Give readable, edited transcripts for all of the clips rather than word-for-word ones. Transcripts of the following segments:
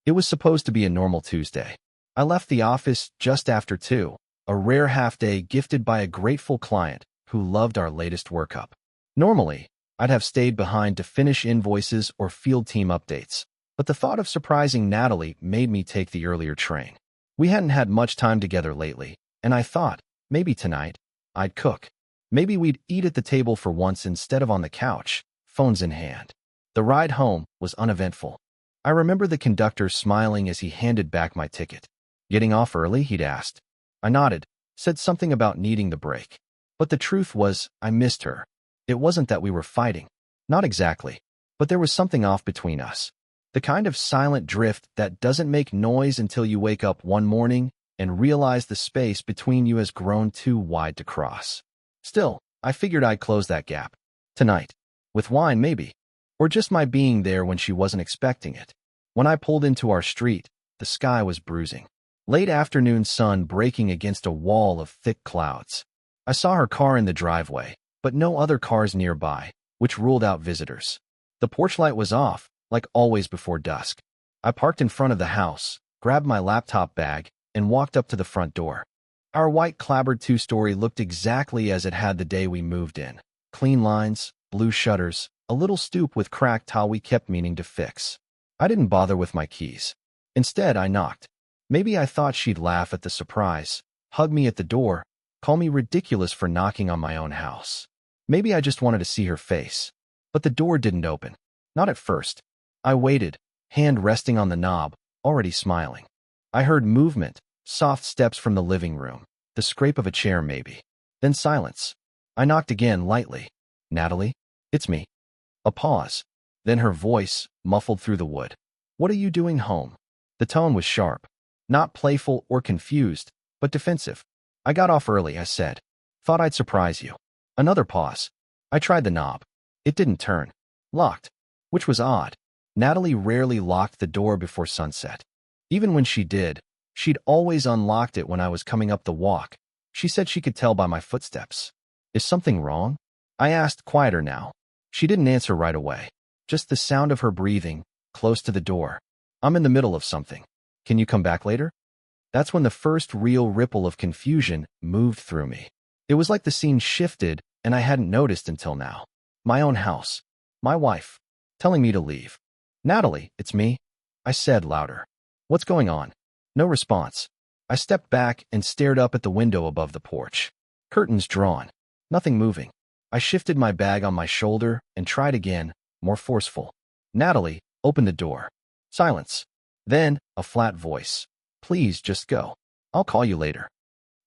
It was supposed to be a normal Tuesday. I left the office just after 2, a rare half-day gifted by a grateful client who loved our latest workup. Normally, I'd have stayed behind to finish invoices or field team updates, but the thought of surprising Natalie made me take the earlier train. We hadn't had much time together lately, and I thought, maybe tonight, I'd cook. Maybe we'd eat at the table for once instead of on the couch, phones in hand. The ride home was uneventful. I remember the conductor smiling as he handed back my ticket. "Getting off early?" he'd asked. I nodded, said something about needing the break. But the truth was, I missed her. It wasn't that we were fighting. Not exactly. But there was something off between us. The kind of silent drift that doesn't make noise until you wake up one morning and realize the space between you has grown too wide to cross. Still, I figured I'd close that gap. Tonight. With wine, maybe. Or just my being there when she wasn't expecting it. When I pulled into our street, the sky was bruising. Late afternoon sun breaking against a wall of thick clouds. I saw her car in the driveway, but no other cars nearby, which ruled out visitors. The porch light was off, like always before dusk. I parked in front of the house, grabbed my laptop bag, and walked up to the front door. Our white clapboard two-story looked exactly as it had the day we moved in. Clean lines, blue shutters, a little stoop with cracked tile we kept meaning to fix. I didn't bother with my keys. Instead, I knocked. Maybe I thought she'd laugh at the surprise, hug me at the door, call me ridiculous for knocking on my own house. Maybe I just wanted to see her face. But the door didn't open. Not at first. I waited, hand resting on the knob, already smiling. I heard movement, soft steps from the living room, the scrape of a chair maybe. Then silence. I knocked again lightly. "Natalie? It's me." A pause. Then her voice, muffled through the wood. "What are you doing home?" The tone was sharp. Not playful or confused, but defensive. "I got off early," I said. "Thought I'd surprise you." Another pause. I tried the knob. It didn't turn. Locked. Which was odd. Natalie rarely locked the door before sunset. Even when she did, she'd always unlocked it when I was coming up the walk. She said she could tell by my footsteps. "Is something wrong?" I asked, quieter now. She didn't answer right away. Just the sound of her breathing, close to the door. "I'm in the middle of something. Can you come back later?" That's when the first real ripple of confusion moved through me. It was like the scene shifted and I hadn't noticed until now. My own house. My wife. Telling me to leave. "Natalie, it's me," I said louder. "What's going on?" No response. I stepped back and stared up at the window above the porch. Curtains drawn. Nothing moving. I shifted my bag on my shoulder and tried again, more forceful. "Natalie, open the door." Silence. Then, a flat voice. "Please, just go. I'll call you later."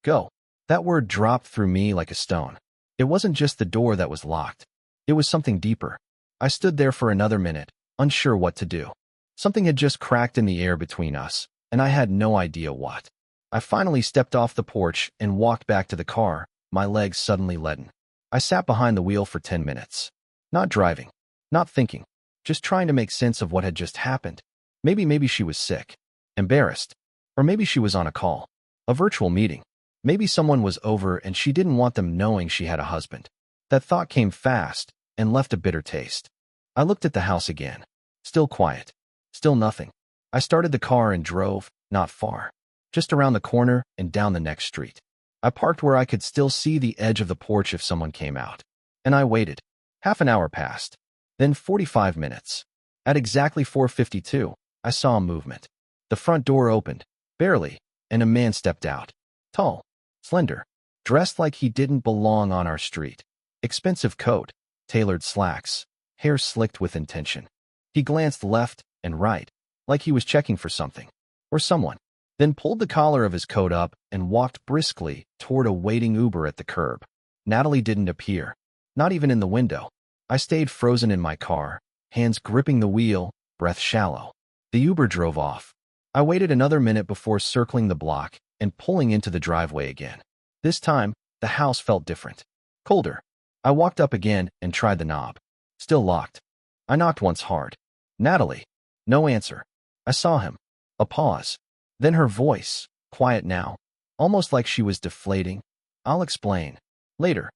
Go. That word dropped through me like a stone. It wasn't just the door that was locked. It was something deeper. I stood there for another minute, unsure what to do. Something had just cracked in the air between us, and I had no idea what. I finally stepped off the porch and walked back to the car, my legs suddenly leaden. I sat behind the wheel for 10 minutes. Not driving. Not thinking. Just trying to make sense of what had just happened. Maybe she was sick. Embarrassed. Or maybe she was on a call. A virtual meeting. Maybe someone was over and she didn't want them knowing she had a husband. That thought came fast and left a bitter taste. I looked at the house again. Still quiet. Still nothing. I started the car and drove, not far. Just around the corner and down the next street. I parked where I could still see the edge of the porch if someone came out. And I waited. Half an hour passed. Then 45 minutes. At exactly 4:52, I saw a movement. The front door opened, barely, and a man stepped out. Tall, slender, dressed like he didn't belong on our street. Expensive coat, tailored slacks, hair slicked with intention. He glanced left and right, like he was checking for something, or someone, then pulled the collar of his coat up and walked briskly toward a waiting Uber at the curb. Natalie didn't appear, not even in the window. I stayed frozen in my car, hands gripping the wheel, breath shallow. The Uber drove off. I waited another minute before circling the block and pulling into the driveway again. This time, the house felt different. Colder. I walked up again and tried the knob. Still locked. I knocked once hard. "Natalie." No answer. I saw him. A pause. Then her voice, quiet now, almost like she was deflating. "I'll explain. Later."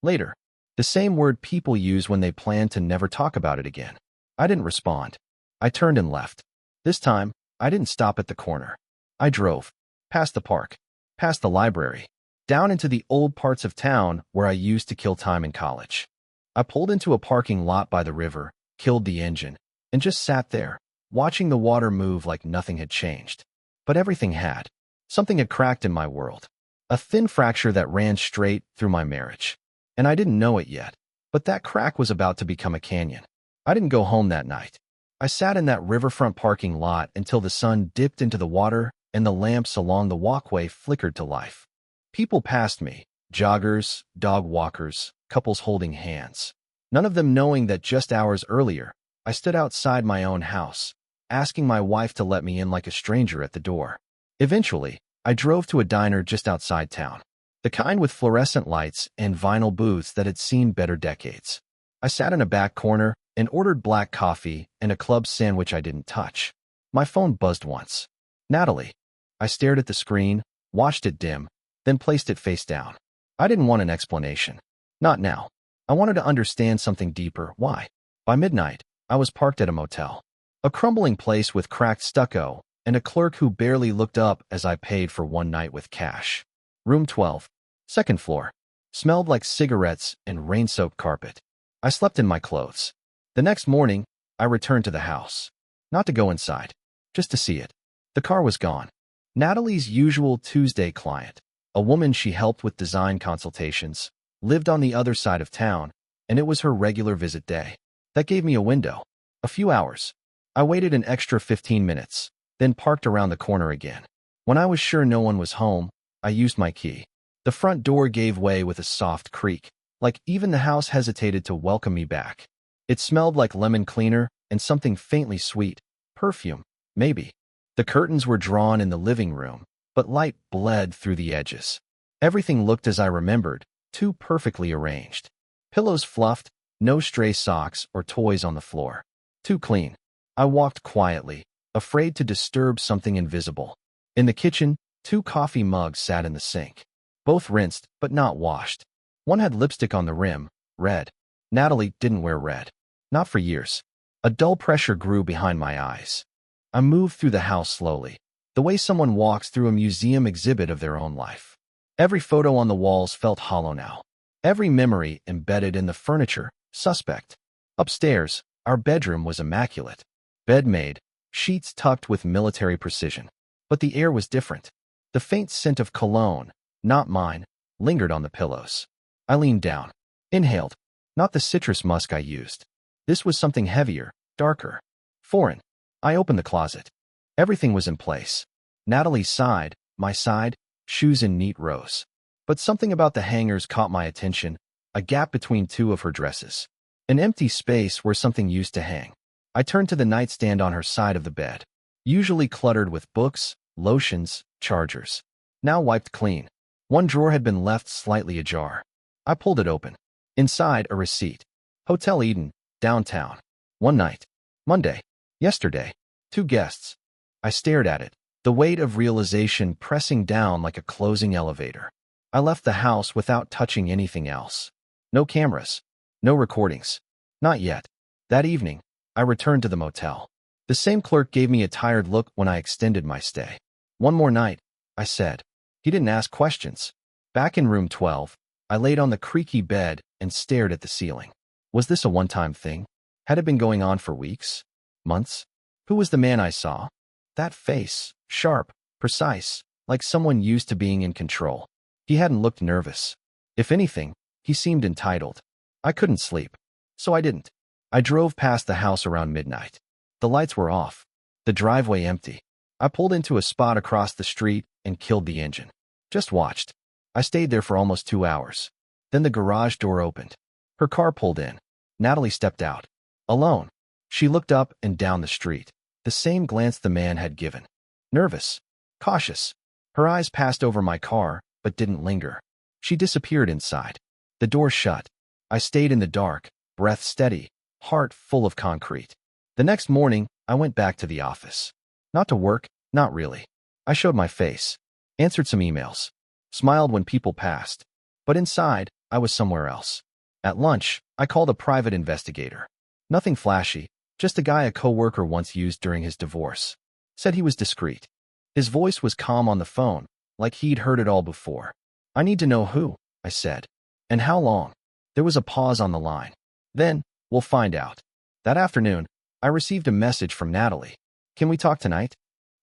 Later. The same word people use when they plan to never talk about it again. I didn't respond. I turned and left. This time, I didn't stop at the corner. I drove, past the park, past the library, down into the old parts of town where I used to kill time in college. I pulled into a parking lot by the river, killed the engine, and just sat there, watching the water move like nothing had changed. But everything had. Something had cracked in my world. A thin fracture that ran straight through my marriage. And I didn't know it yet, but that crack was about to become a canyon. I didn't go home that night. I sat in that riverfront parking lot until the sun dipped into the water and the lamps along the walkway flickered to life. People passed me, joggers, dog walkers, couples holding hands. None of them knowing that just hours earlier, I stood outside my own house, asking my wife to let me in like a stranger at the door. Eventually, I drove to a diner just outside town, the kind with fluorescent lights and vinyl booths that had seen better decades. I sat in a back corner and ordered black coffee and a club sandwich I didn't touch. My phone buzzed once. Natalie. I stared at the screen, watched it dim, then placed it face down. I didn't want an explanation. Not now. I wanted to understand something deeper. Why? By midnight, I was parked at a motel. A crumbling place with cracked stucco and a clerk who barely looked up as I paid for one night with cash. Room 12. Second floor. Smelled like cigarettes and rain-soaked carpet. I slept in my clothes. The next morning, I returned to the house. Not to go inside, just to see it. The car was gone. Natalie's usual Tuesday client, a woman she helped with design consultations, lived on the other side of town, and it was her regular visit day. That gave me a window. A few hours. I waited an extra 15 minutes, then parked around the corner again. When I was sure no one was home, I used my key. The front door gave way with a soft creak, like even the house hesitated to welcome me back. It smelled like lemon cleaner and something faintly sweet. Perfume, maybe. The curtains were drawn in the living room, but light bled through the edges. Everything looked as I remembered, too perfectly arranged. Pillows fluffed, no stray socks or toys on the floor. Too clean. I walked quietly, afraid to disturb something invisible. In the kitchen, 2 coffee mugs sat in the sink. Both rinsed, but not washed. One had lipstick on the rim, red. Natalie didn't wear red. Not for years. A dull pressure grew behind my eyes. I moved through the house slowly, the way someone walks through a museum exhibit of their own life. Every photo on the walls felt hollow now. Every memory embedded in the furniture, suspect. Upstairs, our bedroom was immaculate. Bed made, sheets tucked with military precision. But the air was different. The faint scent of cologne, not mine, lingered on the pillows. I leaned down, inhaled, not the citrus musk I used. This was something heavier, darker, foreign. I opened the closet. Everything was in place. Natalie's side, my side, shoes in neat rows. But something about the hangers caught my attention, a gap between 2 of her dresses. An empty space where something used to hang. I turned to the nightstand on her side of the bed, usually cluttered with books, lotions, chargers. Now wiped clean. One drawer had been left slightly ajar. I pulled it open. Inside, a receipt. Hotel Eden, downtown. One night. Monday. Yesterday. 2 guests. I stared at it, the weight of realization pressing down like a closing elevator. I left the house without touching anything else. No cameras. No recordings. Not yet. That evening, I returned to the motel. The same clerk gave me a tired look when I extended my stay. One more night, I said. He didn't ask questions. Back in room 12, I laid on the creaky bed and stared at the ceiling. Was this a one-time thing? Had it been going on for weeks? Months? Who was the man I saw? That face, sharp, precise, like someone used to being in control. He hadn't looked nervous. If anything, he seemed entitled. I couldn't sleep, so I didn't. I drove past the house around midnight. The lights were off, the driveway empty. I pulled into a spot across the street and killed the engine. Just watched. I stayed there for almost 2 hours. Then the garage door opened. Her car pulled in. Natalie stepped out. Alone. She looked up and down the street, the same glance the man had given. Nervous. Cautious. Her eyes passed over my car, but didn't linger. She disappeared inside. The door shut. I stayed in the dark, breath steady, heart full of concrete. The next morning, I went back to the office. Not to work, not really. I showed my face, answered some emails, smiled when people passed. But inside, I was somewhere else. At lunch, I called a private investigator. Nothing flashy, just a guy a coworker once used during his divorce. Said he was discreet. His voice was calm on the phone, like he'd heard it all before. I need to know who, I said. And how long? There was a pause on the line. Then, we'll find out. That afternoon, I received a message from Natalie. Can we talk tonight?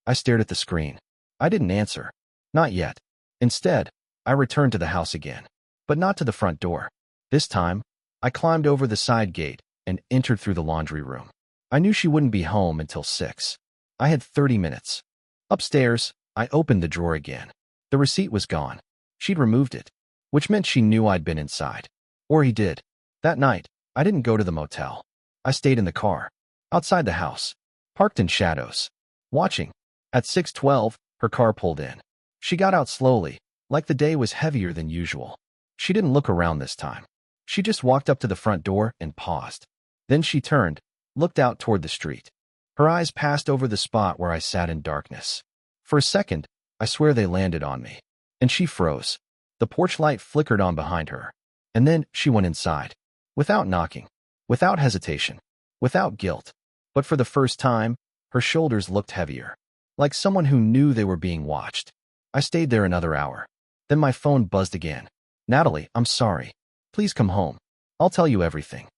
I stared at the screen. I didn't answer. Not yet. Instead, I returned to the house again. But not to the front door. This time, I climbed over the side gate and entered through the laundry room. I knew she wouldn't be home until 6. I had 30 minutes. Upstairs, I opened the drawer again. The receipt was gone. She'd removed it, which meant she knew I'd been inside. Or he did. That night, I didn't go to the motel. I stayed in the car, outside the house, parked in shadows, watching. At 6:12, her car pulled in. She got out slowly, like the day was heavier than usual. She didn't look around this time. She just walked up to the front door and paused. Then she turned, looked out toward the street. Her eyes passed over the spot where I sat in darkness. For a second, I swear they landed on me. And she froze. The porch light flickered on behind her. And then she went inside. Without knocking. Without hesitation. Without guilt. But for the first time, her shoulders looked heavier. Like someone who knew they were being watched. I stayed there another hour. Then my phone buzzed again. Natalie, I'm sorry. Please come home. I'll tell you everything.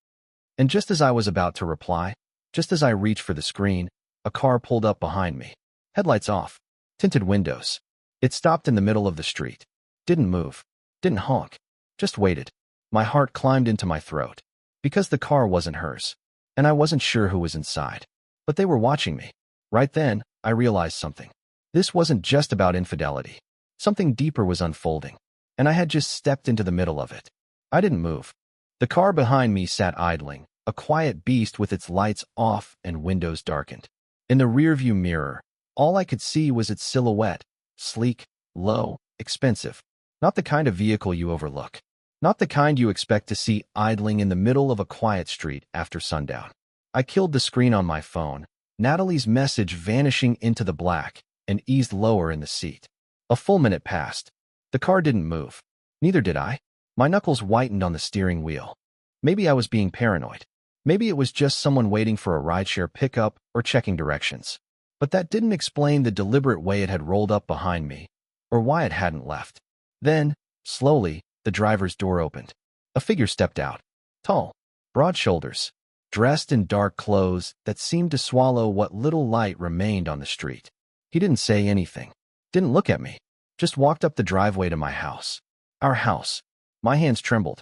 And just as I was about to reply, just as I reached for the screen, a car pulled up behind me. Headlights off. Tinted windows. It stopped in the middle of the street. Didn't move. Didn't honk. Just waited. My heart climbed into my throat. Because the car wasn't hers. And I wasn't sure who was inside. But they were watching me. Right then, I realized something. This wasn't just about infidelity. Something deeper was unfolding. And I had just stepped into the middle of it. I didn't move. The car behind me sat idling, a quiet beast with its lights off and windows darkened. In the rearview mirror, all I could see was its silhouette, sleek, low, expensive. Not the kind of vehicle you overlook. Not the kind you expect to see idling in the middle of a quiet street after sundown. I killed the screen on my phone, Natalie's message vanishing into the black, and eased lower in the seat. A full minute passed. The car didn't move. Neither did I. My knuckles whitened on the steering wheel. Maybe I was being paranoid. Maybe it was just someone waiting for a rideshare pickup or checking directions. But that didn't explain the deliberate way it had rolled up behind me, or why it hadn't left. Then, slowly, the driver's door opened. A figure stepped out. Tall, broad shoulders, dressed in dark clothes that seemed to swallow what little light remained on the street. He didn't say anything. Didn't look at me. Just walked up the driveway to my house. Our house. My hands trembled.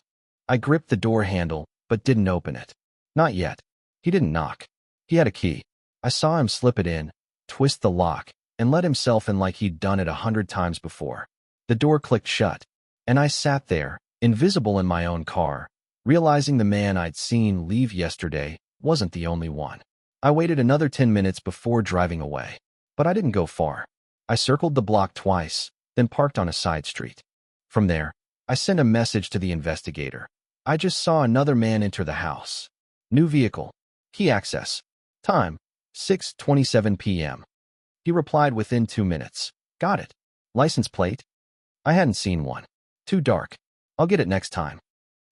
I gripped the door handle, but didn't open it. Not yet. He didn't knock. He had a key. I saw him slip it in, twist the lock, and let himself in like he'd done it 100 times before. The door clicked shut, and I sat there, invisible in my own car, realizing the man I'd seen leave yesterday wasn't the only one. I waited another 10 minutes before driving away. But I didn't go far. I circled the block twice, then parked on a side street. From there, I sent a message to the investigator. I just saw another man enter the house. New vehicle. Key access. Time. 6:27 p.m. He replied within 2 minutes. Got it. License plate? I hadn't seen one. Too dark. I'll get it next time.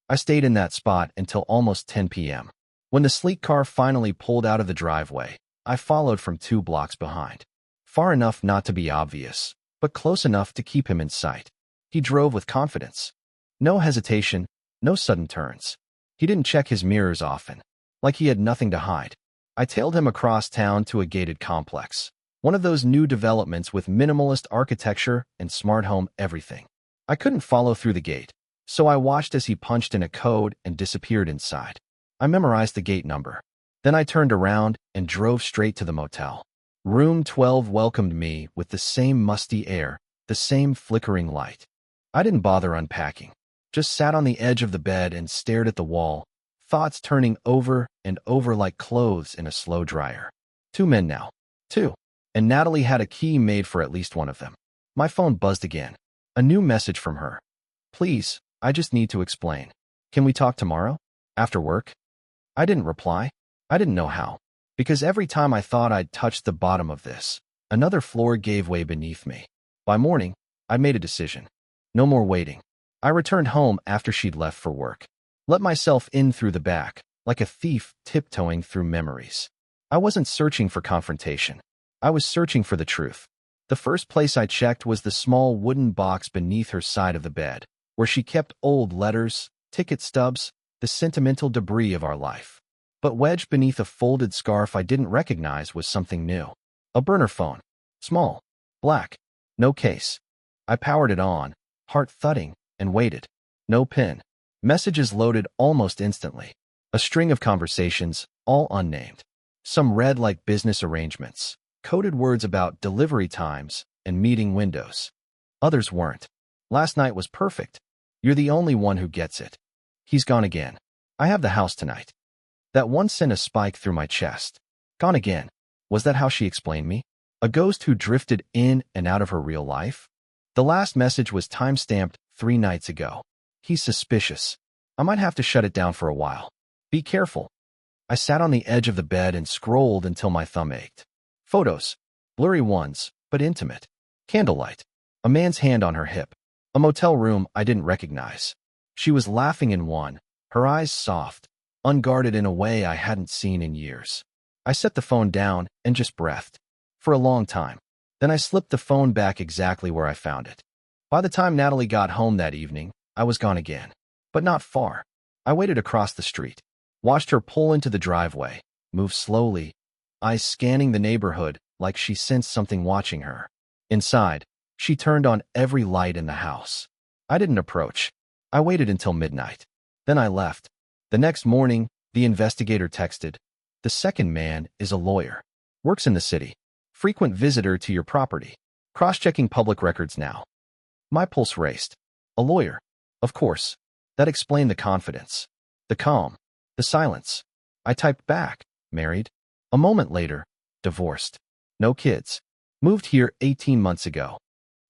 I stayed in that spot until almost 10 p.m. When the sleek car finally pulled out of the driveway, I followed from 2 blocks behind. Far enough not to be obvious, but close enough to keep him in sight. He drove with confidence. No hesitation, no sudden turns. He didn't check his mirrors often, like he had nothing to hide. I tailed him across town to a gated complex, one of those new developments with minimalist architecture and smart home everything. I couldn't follow through the gate, so I watched as he punched in a code and disappeared inside. I memorized the gate number. Then I turned around and drove straight to the motel. Room 12 welcomed me with the same musty air, the same flickering light. I didn't bother unpacking, just sat on the edge of the bed and stared at the wall, thoughts turning over and over like clothes in a slow dryer. 2 men now. 2. And Natalie had a key made for at least one of them. My phone buzzed again. A new message from her. Please, I just need to explain. Can we talk tomorrow? After work? I didn't reply. I didn't know how. Because every time I thought I'd touched the bottom of this, another floor gave way beneath me. By morning, I'd made a decision. No more waiting. I returned home after she'd left for work. Let myself in through the back, like a thief tiptoeing through memories. I wasn't searching for confrontation. I was searching for the truth. The first place I checked was the small wooden box beneath her side of the bed, where she kept old letters, ticket stubs, the sentimental debris of our life. But wedged beneath a folded scarf I didn't recognize was something new. A burner phone. Small. Black. No case. I powered it on, heart thudding, and waited. No pin. Messages loaded almost instantly. A string of conversations, all unnamed. Some read like business arrangements, coded words about delivery times and meeting windows. Others weren't. Last night was perfect. You're the only one who gets it. He's gone again. I have the house tonight. That one sent a spike through my chest. Gone again. Was that how she explained me? A ghost who drifted in and out of her real life? The last message was time-stamped 3 nights ago. He's suspicious. I might have to shut it down for a while. Be careful. I sat on the edge of the bed and scrolled until my thumb ached. Photos. Blurry ones, but intimate. Candlelight. A man's hand on her hip. A motel room I didn't recognize. She was laughing in one, her eyes soft, unguarded in a way I hadn't seen in years. I set the phone down and just breathed. For a long time. Then I slipped the phone back exactly where I found it. By the time Natalie got home that evening, I was gone again. But not far. I waited across the street. Watched her pull into the driveway, move slowly, eyes scanning the neighborhood like she sensed something watching her. Inside, she turned on every light in the house. I didn't approach. I waited until midnight. Then I left. The next morning, the investigator texted, "The second man is a lawyer. Works in the city. Frequent visitor to your property. Cross-checking public records now." My pulse raced. A lawyer. Of course. That explained the confidence. The calm. The silence. I typed back, married. A moment later, divorced. No kids. Moved here 18 months ago.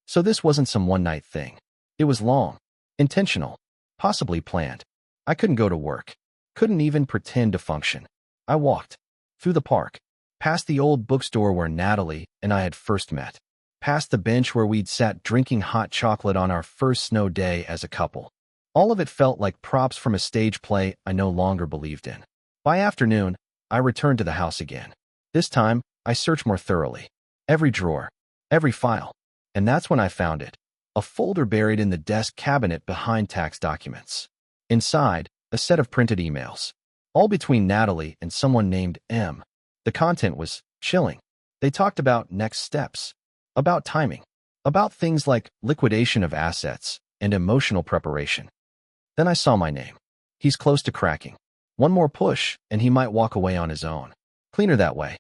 So this wasn't some one-night thing. It was long. Intentional. Possibly planned. I couldn't go to work. Couldn't even pretend to function. I walked. Through the park. Past the old bookstore where Natalie and I had first met. Past the bench where we'd sat drinking hot chocolate on our first snow day as a couple. All of it felt like props from a stage play I no longer believed in. By afternoon, I returned to the house again. This time, I searched more thoroughly. Every drawer, every file. And that's when I found it. A folder buried in the desk cabinet behind tax documents. Inside, a set of printed emails. All between Natalie and someone named M. The content was chilling. They talked about next steps. About timing. About things like liquidation of assets and emotional preparation. Then I saw my name. He's close to cracking. One more push, and he might walk away on his own. Cleaner that way.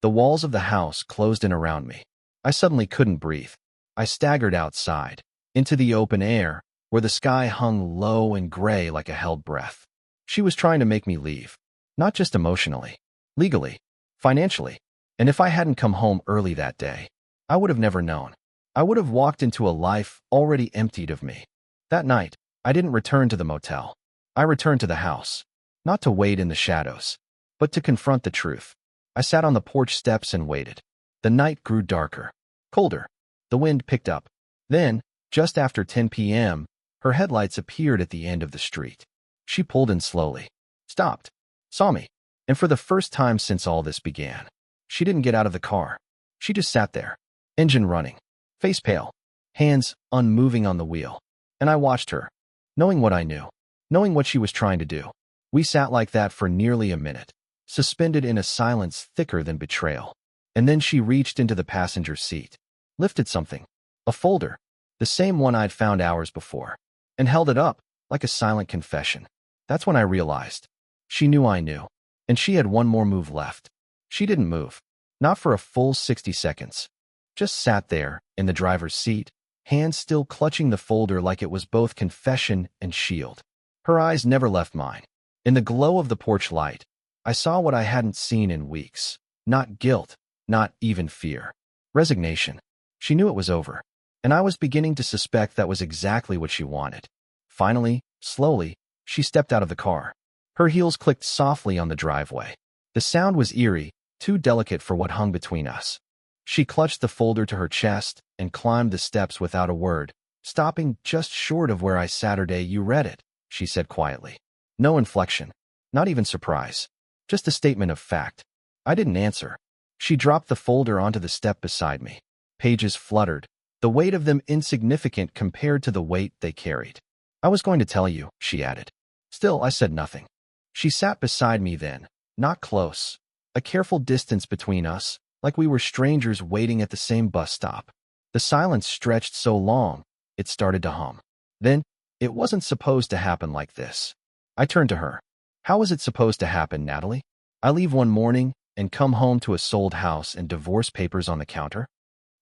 The walls of the house closed in around me. I suddenly couldn't breathe. I staggered outside, into the open air, where the sky hung low and gray like a held breath. She was trying to make me leave. Not just emotionally. Legally. Financially. And if I hadn't come home early that day, I would have never known. I would have walked into a life already emptied of me. That night, I didn't return to the motel. I returned to the house. Not to wait in the shadows, but to confront the truth. I sat on the porch steps and waited. The night grew darker. Colder. The wind picked up. Then, just after 10 p.m., her headlights appeared at the end of the street. She pulled in slowly. Stopped. Saw me. And for the first time since all this began, she didn't get out of the car. She just sat there. Engine running. Face pale. Hands unmoving on the wheel. And I watched her. Knowing what I knew. Knowing what she was trying to do. We sat like that for nearly a minute. Suspended in a silence thicker than betrayal. And then she reached into the passenger seat. Lifted something. A folder. The same one I'd found hours before. And held it up, like a silent confession. That's when I realized. She knew I knew. And she had one more move left. She didn't move. Not for a full 60 seconds. Just sat there, in the driver's seat, hands still clutching the folder like it was both confession and shield. Her eyes never left mine. In the glow of the porch light, I saw what I hadn't seen in weeks. Not guilt, not even fear. Resignation. She knew it was over. And I was beginning to suspect that was exactly what she wanted. Finally, slowly, she stepped out of the car. Her heels clicked softly on the driveway. The sound was eerie, too delicate for what hung between us. She clutched the folder to her chest and climbed the steps without a word, stopping just short of where I Saturday you read it, she said quietly. No inflection, not even surprise, just a statement of fact. I didn't answer. She dropped the folder onto the step beside me. Pages fluttered, the weight of them insignificant compared to the weight they carried. I was going to tell you, she added. Still, I said nothing. She sat beside me then, not close. A careful distance between us, like we were strangers waiting at the same bus stop. The silence stretched so long, it started to hum. Then, it wasn't supposed to happen like this. I turned to her. How was it supposed to happen, Natalie? I leave one morning and come home to a sold house and divorce papers on the counter?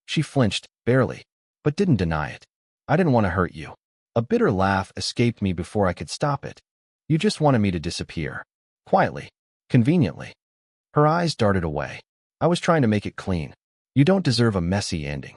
She flinched, barely, but didn't deny it. I didn't want to hurt you. A bitter laugh escaped me before I could stop it. You just wanted me to disappear. Quietly. Conveniently. Her eyes darted away. I was trying to make it clean. You don't deserve a messy ending.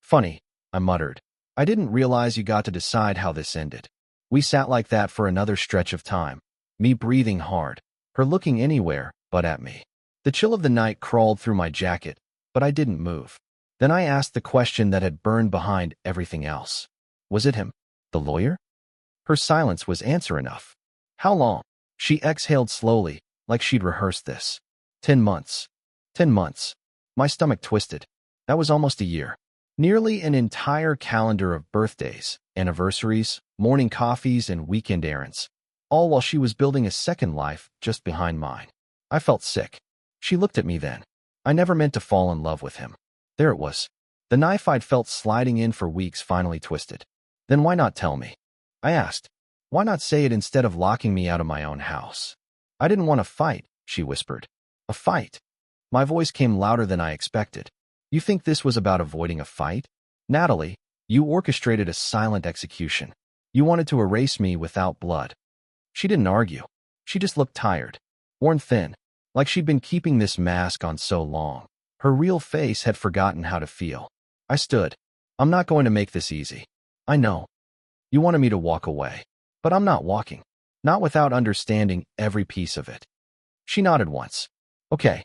Funny, I muttered. I didn't realize you got to decide how this ended. We sat like that for another stretch of time, me breathing hard, her looking anywhere but at me. The chill of the night crawled through my jacket, but I didn't move. Then I asked the question that had burned behind everything else. Was it him? The lawyer? Her silence was answer enough. How long? She exhaled slowly, like she'd rehearsed this. 10 months. 10 months. My stomach twisted. That was almost a year. Nearly an entire calendar of birthdays, anniversaries, morning coffees, and weekend errands. All while she was building a second life just behind mine. I felt sick. She looked at me then. I never meant to fall in love with him. There it was. The knife I'd felt sliding in for weeks finally twisted. Then why not tell me? I asked. Why not say it instead of locking me out of my own house? I didn't want to fight, she whispered. A fight? My voice came louder than I expected. You think this was about avoiding a fight? Natalie, you orchestrated a silent execution. You wanted to erase me without blood. She didn't argue. She just looked tired, worn thin, like she'd been keeping this mask on so long. Her real face had forgotten how to feel. I stood. I'm not going to make this easy. I know. You wanted me to walk away. But I'm not walking. Not without understanding every piece of it. She nodded once. Okay.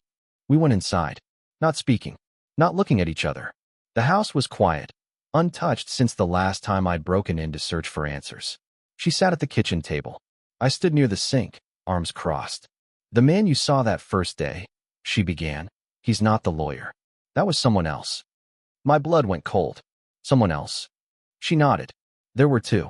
We went inside. Not speaking. Not looking at each other. The house was quiet, untouched since the last time I'd broken in to search for answers. She sat at the kitchen table. I stood near the sink, arms crossed. The man you saw that first day, she began. He's not the lawyer. That was someone else. My blood went cold. Someone else. She nodded. There were 2.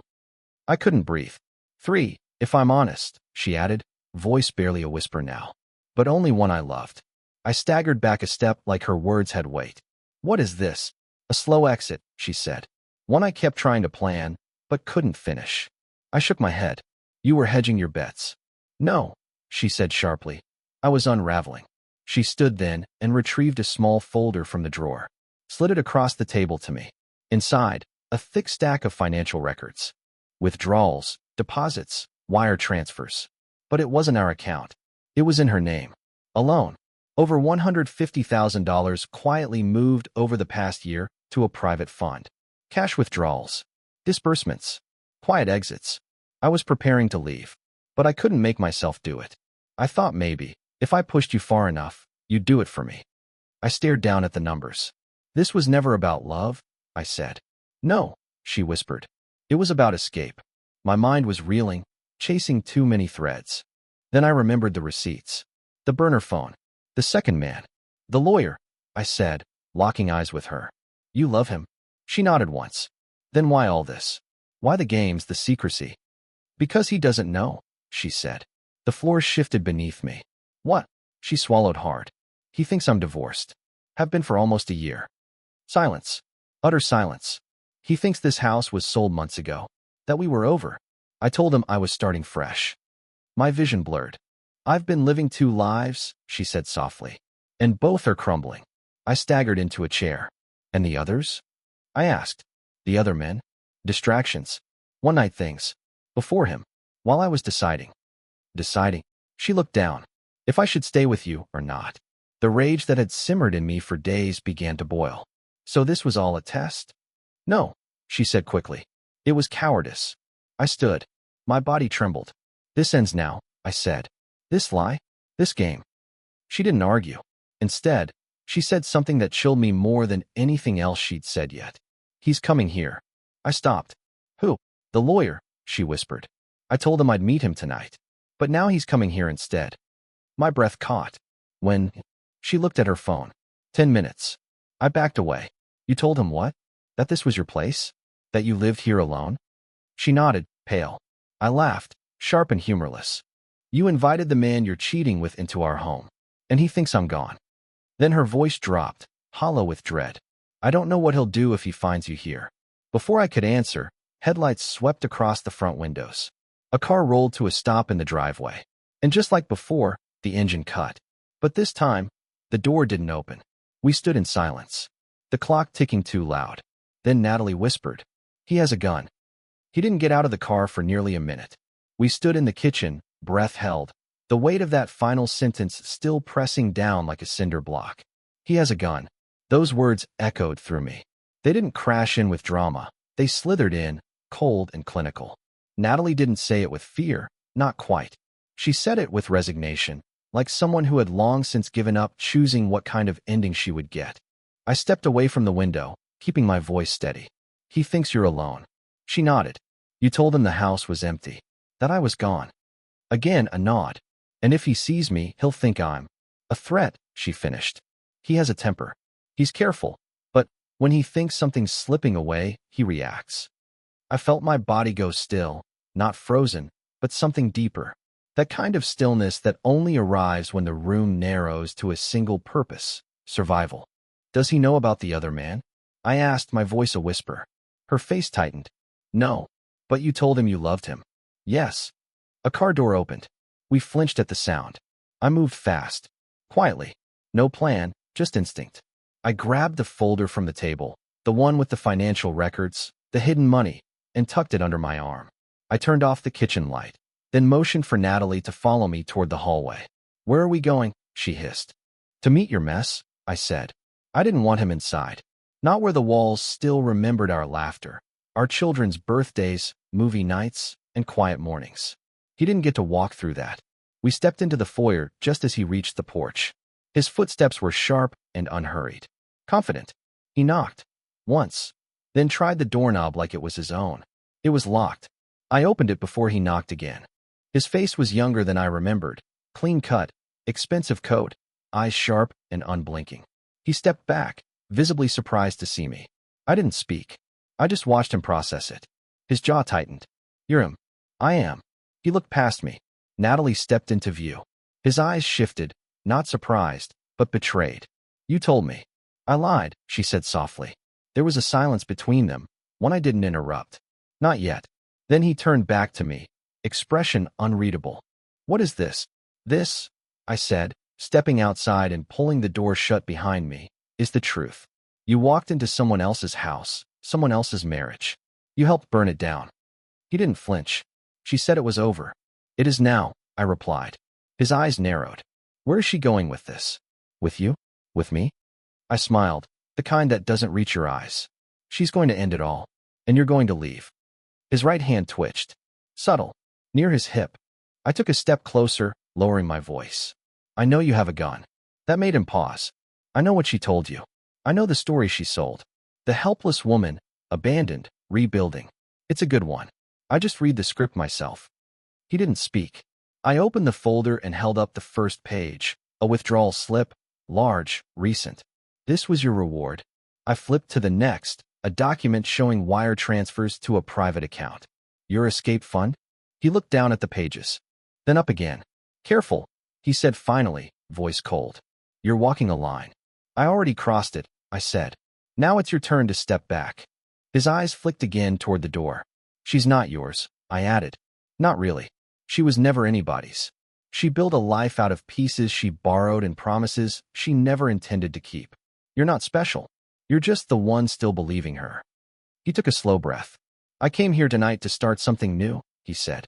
I couldn't breathe. 3, if I'm honest, she added, voice barely a whisper now. But only one I loved. I staggered back a step like her words had weight. What is this? A slow exit, she said. One I kept trying to plan, but couldn't finish. I shook my head. You were hedging your bets. No, she said sharply. I was unraveling. She stood then and retrieved a small folder from the drawer, slid it across the table to me. Inside, a thick stack of financial records. Withdrawals, deposits, wire transfers. But it wasn't our account. It was in her name. Alone. Over $150,000 quietly moved over the past year to a private fund. Cash withdrawals. Disbursements. Quiet exits. I was preparing to leave, but I couldn't make myself do it. I thought maybe, if I pushed you far enough, you'd do it for me. I stared down at the numbers. This was never about love, I said. No, she whispered. It was about escape. My mind was reeling, chasing too many threads. Then I remembered the receipts. The burner phone. The second man. The lawyer, I said, locking eyes with her. You love him? She nodded once. Then why all this? Why the games, the secrecy? Because he doesn't know, she said. The floor shifted beneath me. What? She swallowed hard. He thinks I'm divorced. Have been for almost a year. Silence. Utter silence. He thinks this house was sold months ago. That we were over. I told him I was starting fresh. My vision blurred. I've been living 2 lives, she said softly. And both are crumbling. I staggered into a chair. And the others? I asked. The other men? Distractions. One-night things. Before him. While I was deciding. Deciding. She looked down. If I should stay with you or not. The rage that had simmered in me for days began to boil. So this was all a test? No, she said quickly. It was cowardice. I stood. My body trembled. This ends now, I said. This lie? This game? She didn't argue. Instead, she said something that chilled me more than anything else she'd said yet. He's coming here. I stopped. Who? The lawyer, she whispered. I told him I'd meet him tonight. But now he's coming here instead. My breath caught. When? She looked at her phone. 10 minutes. I backed away. You told him what? That this was your place? That you lived here alone? She nodded, pale. I laughed, sharp and humorless. You invited the man you're cheating with into our home, and he thinks I'm gone. Then her voice dropped, hollow with dread. I don't know what he'll do if he finds you here. Before I could answer, headlights swept across the front windows. A car rolled to a stop in the driveway. And just like before, the engine cut. But this time, the door didn't open. We stood in silence, the clock ticking too loud. Then Natalie whispered, "He has a gun." He didn't get out of the car for nearly a minute. We stood in the kitchen, breath held, the weight of that final sentence still pressing down like a cinder block. He has a gun. Those words echoed through me. They didn't crash in with drama. They slithered in, cold and clinical. Natalie didn't say it with fear, not quite. She said it with resignation, like someone who had long since given up choosing what kind of ending she would get. I stepped away from the window, keeping my voice steady. He thinks you're alone. She nodded. You told him the house was empty, that I was gone. Again, a nod. And if he sees me, he'll think I'm a threat, she finished. He has a temper. He's careful, but when he thinks something's slipping away, he reacts. I felt my body go still, not frozen, but something deeper. That kind of stillness that only arrives when the room narrows to a single purpose, survival. Does he know about the other man? I asked, my voice a whisper. Her face tightened. No. But you told him you loved him. Yes. A car door opened. We flinched at the sound. I moved fast. Quietly. No plan, just instinct. I grabbed the folder from the table, the one with the financial records, the hidden money, and tucked it under my arm. I turned off the kitchen light, then motioned for Natalie to follow me toward the hallway. Where are we going? She hissed. To meet your mess, I said. I didn't want him inside. Not where the walls still remembered our laughter, our children's birthdays, movie nights, and quiet mornings. He didn't get to walk through that. We stepped into the foyer just as he reached the porch. His footsteps were sharp and unhurried. Confident. He knocked. Once. Then tried the doorknob like it was his own. It was locked. I opened it before he knocked again. His face was younger than I remembered. Clean cut, expensive coat, eyes sharp and unblinking. He stepped back, visibly surprised to see me. I didn't speak. I just watched him process it. His jaw tightened. You're him. I am. He looked past me. Natalie stepped into view. His eyes shifted, not surprised, but betrayed. You told me. I lied, she said softly. There was a silence between them, one I didn't interrupt. Not yet. Then he turned back to me, expression unreadable. What is this? This, I said, stepping outside and pulling the door shut behind me, is the truth. You walked into someone else's house, someone else's marriage. You helped burn it down. He didn't flinch. She said it was over. It is now, I replied. His eyes narrowed. Where is she going with this? With you? With me? I smiled, the kind that doesn't reach your eyes. She's going to end it all, and you're going to leave. His right hand twitched. Subtle, near his hip. I took a step closer, lowering my voice. I know you have a gun. That made him pause. I know what she told you. I know the story she sold. The helpless woman, abandoned, rebuilding. It's a good one. I just read the script myself. He didn't speak. I opened the folder and held up the first page, a withdrawal slip, large, recent. This was your reward. I flipped to the next, a document showing wire transfers to a private account. Your escape fund? He looked down at the pages. Then up again. Careful, he said finally, voice cold. You're walking a line. I already crossed it, I said. Now it's your turn to step back. His eyes flicked again toward the door. She's not yours, I added. Not really. She was never anybody's. She built a life out of pieces she borrowed and promises she never intended to keep. You're not special. You're just the one still believing her. He took a slow breath. I came here tonight to start something new, he said.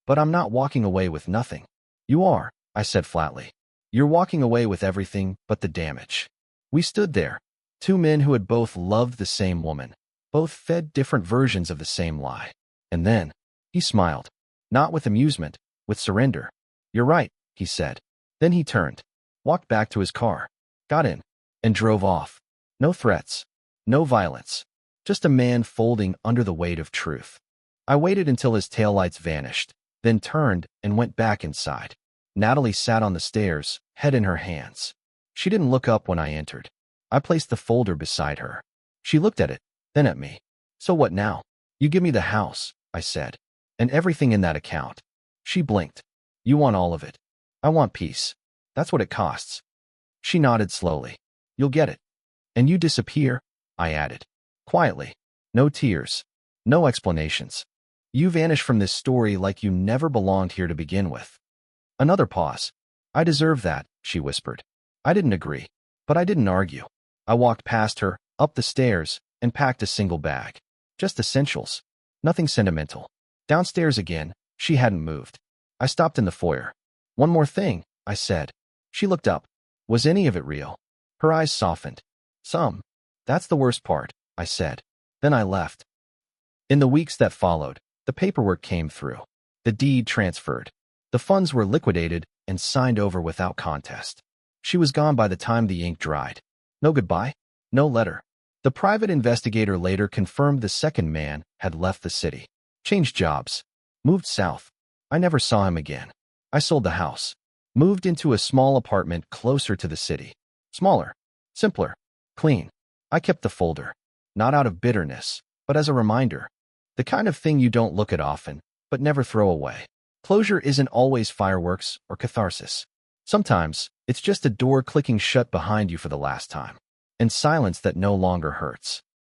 But I'm not walking away with nothing. You are, I said flatly. You're walking away with everything but the damage. We stood there, two men who had both loved the same woman, both fed different versions of the same lie. And then, he smiled. Not with amusement, with surrender. You're right, he said. Then he turned, walked back to his car, got in, and drove off. No threats, no violence, just a man folding under the weight of truth. I waited until his taillights vanished, then turned and went back inside. Natalie sat on the stairs, head in her hands. She didn't look up when I entered. I placed the folder beside her. She looked at it, then at me. So what now? You give me the house, I said, and everything in that account. She blinked. You want all of it. I want peace. That's what it costs. She nodded slowly. You'll get it. And you disappear, I added. Quietly. No tears. No explanations. You vanish from this story like you never belonged here to begin with. Another pause. I deserve that, she whispered. I didn't agree, but I didn't argue. I walked past her, up the stairs, and packed a single bag. Just essentials. Nothing sentimental. Downstairs again, she hadn't moved. I stopped in the foyer. One more thing, I said. She looked up. Was any of it real? Her eyes softened. Some. That's the worst part, I said. Then I left. In the weeks that followed, the paperwork came through. The deed transferred. The funds were liquidated and signed over without contest. She was gone by the time the ink dried. No goodbye, no letter. The private investigator later confirmed the second man had left the city, changed jobs, moved south. I never saw him again. I sold the house, moved into a small apartment closer to the city. Smaller, simpler, clean. I kept the folder, not out of bitterness, but as a reminder. The kind of thing you don't look at often, but never throw away. Closure isn't always fireworks or catharsis. Sometimes, it's just a door clicking shut behind you for the last time, and silence that no longer hurts.